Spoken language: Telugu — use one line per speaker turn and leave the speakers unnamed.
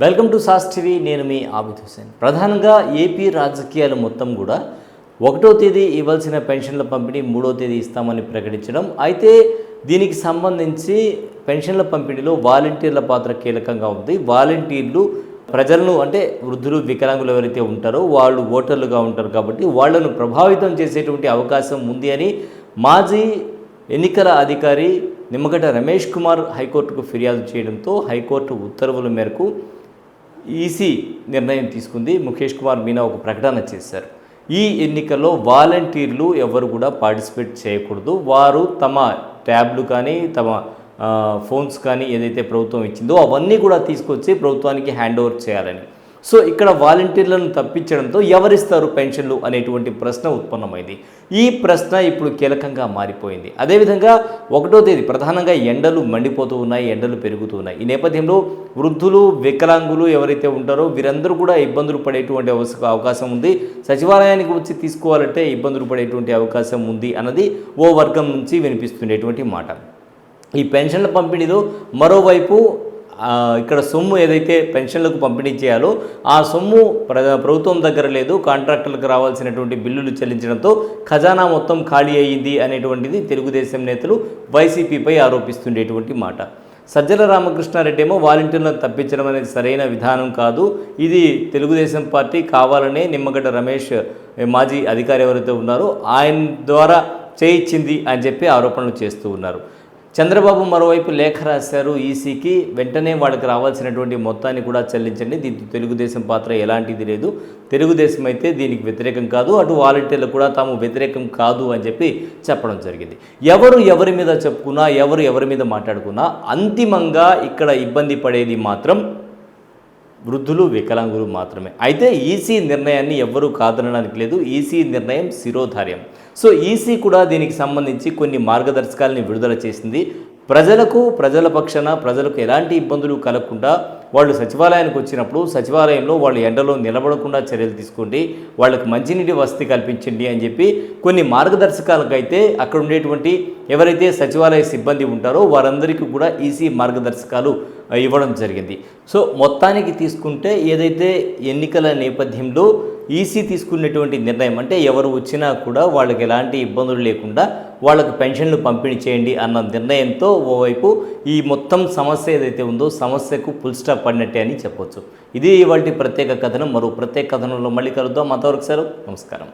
Welcome to sauce TV. నేను మీ ఆబిద్ హుసేన్. ప్రధానంగా ఏపీ రాజకీయాలు మొత్తం కూడా 1వ తేదీ ఇవ్వాల్సిన పెన్షన్ల పంపిణీ 3వ తేదీ ఇస్తామని ప్రకటించడం. అయితే దీనికి సంబంధించి పెన్షన్ల పంపిణీలో వాలంటీర్ల పాత్ర కీలకంగా ఉంది. వాలంటీర్లు ప్రజలను అంటే వృద్ధులు వికలాంగులు ఎవరైతే ఉంటారో వాళ్ళు ఓటర్లుగా ఉంటారు కాబట్టి వాళ్ళను ప్రభావితం చేసేటువంటి అవకాశం ఉంది అని మాజీ ఎన్నికల అధికారి నిమ్మగడ్డ రమేష్ కుమార్ హైకోర్టుకు ఫిర్యాదు చేయడంతో హైకోర్టు ఉత్తర్వుల మేరకు ఈసీ నిర్ణయం తీసుకుంది. ముఖేష్ కుమార్ మీనా ఒక ప్రకటన చేశారు. ఈ ఎన్నికల్లో వాలంటీర్లు ఎవరు కూడా పార్టిసిపేట్ చేయకూడదు. వారు తమ ట్యాబ్లు కానీ తమ ఫోన్స్ కానీ ఏదైతే ప్రభుత్వం ఇచ్చిందో అవన్నీ కూడా తీసుకొచ్చి ప్రభుత్వానికి హ్యాండ్ ఓవర్ చేయాలని. సో ఇక్కడ వాలంటీర్లను తప్పించడంతో ఎవరిస్తారు పెన్షన్లు అనేటువంటి ప్రశ్న ఉత్పన్నమైంది. ఈ ప్రశ్న ఇప్పుడు కీలకంగా మారిపోయింది. అదేవిధంగా 1వ తేదీ ప్రధానంగా ఎండలు మండిపోతూ ఉన్నాయి, ఎండలు పెరుగుతూ ఉన్నాయి. ఈ నేపథ్యంలో వృద్ధులు వికలాంగులు ఎవరైతే ఉంటారో వీరందరూ కూడా ఇబ్బందులు పడేటువంటి అవకాశం ఉంది. సచివాలయానికి వచ్చి తీసుకోవాలంటే ఇబ్బందులు పడేటువంటి అవకాశం ఉంది అన్నది ఓ వర్గం నుంచి వినిపిస్తుండేటువంటి మాట. ఈ పెన్షన్ల పంపిణీలో మరోవైపు ఇక్కడ సొమ్ము ఏదైతే పెన్షన్లకు పంపిణీ చేయాలో ఆ సొమ్ము ప్రభుత్వం దగ్గర లేదు, కాంట్రాక్టర్లకు రావాల్సినటువంటి బిల్లులు చెల్లించడంతో ఖజానా మొత్తం ఖాళీ అయ్యింది అనేటువంటిది తెలుగుదేశం నేతలు వైసీపీపై ఆరోపిస్తుండేటువంటి మాట. సజ్జల రామకృష్ణారెడ్డి ఏమో వాలంటీర్లను తప్పించడం అనేది సరైన విధానం కాదు, ఇది తెలుగుదేశం పార్టీ కావాలనే నిమ్మగడ్డ రమేష్ మాజీ అధికారి ఎవరైతే ఉన్నారో ఆయన ద్వారా చేయించింది అని చెప్పి ఆరోపణలు చేస్తూ ఉన్నారు. చంద్రబాబు మరోవైపు లేఖ రాశారు ఈసీకి, వెంటనే వాళ్ళకి రావాల్సినటువంటి మొత్తాన్ని కూడా చెల్లించండి, దీంతో తెలుగుదేశం పాత్ర ఎలాంటిది లేదు, తెలుగుదేశం అయితే దీనికి వ్యతిరేకం కాదు, అటు వాలంటీర్లు కూడా తాము వ్యతిరేకం కాదు అని చెప్పి చెప్పడం జరిగింది. ఎవరు ఎవరి మీద చెప్పుకున్నా, ఎవరు ఎవరి మీద మాట్లాడుకున్నా అంతిమంగా ఇక్కడ ఇబ్బంది పడేది మాత్రం వృద్ధులు వికలాంగులు మాత్రమే. అయితే ఈసీ నిర్ణయాన్ని ఎవ్వరూ కాదనడానికి లేదు, ఈసీ నిర్ణయం శిరోధార్యం. సో ఈసీ కూడా దీనికి సంబంధించి కొన్ని మార్గదర్శకాలని విడుదల చేసింది. ప్రజల పక్షాన ప్రజలకు ఎలాంటి ఇబ్బందులు కలగకుండా వాళ్ళు సచివాలయానికి వచ్చినప్పుడు సచివాలయంలో వాళ్ళు ఎండలో నిలబడకుండా చర్యలు తీసుకోండి, వాళ్ళకి మంచినీటి వసతి కల్పించండి అని చెప్పి కొన్ని మార్గదర్శకాలకైతే అక్కడ ఉండేటువంటి ఎవరైతే సచివాలయ సిబ్బంది ఉంటారో వారందరికీ కూడా ఈసీ మార్గదర్శకాలు ఇవ్వడం జరిగింది. సో మొత్తానికి తీసుకుంటే ఏదైతే ఎన్నికల నేపథ్యంలో ఈసీ తీసుకున్నటువంటి నిర్ణయం అంటే ఎవరు వచ్చినా కూడా వాళ్ళకి ఎలాంటి ఇబ్బందులు లేకుండా వాళ్ళకు పెన్షన్లు పంపిణీ చేయండి అన్న నిర్ణయంతో ఓవైపు ఈ మొత్తం సమస్య ఏదైతే ఉందో సమస్యకు ఫుల్ స్టాప్ పడినట్టే అని చెప్పొచ్చు. ఇది ఇవాల్టి ప్రత్యేక కథనం. మరో ప్రత్యేక కథనంలో మళ్ళీ కలుద్దాం. అంతవరకు సెలవు, నమస్కారం.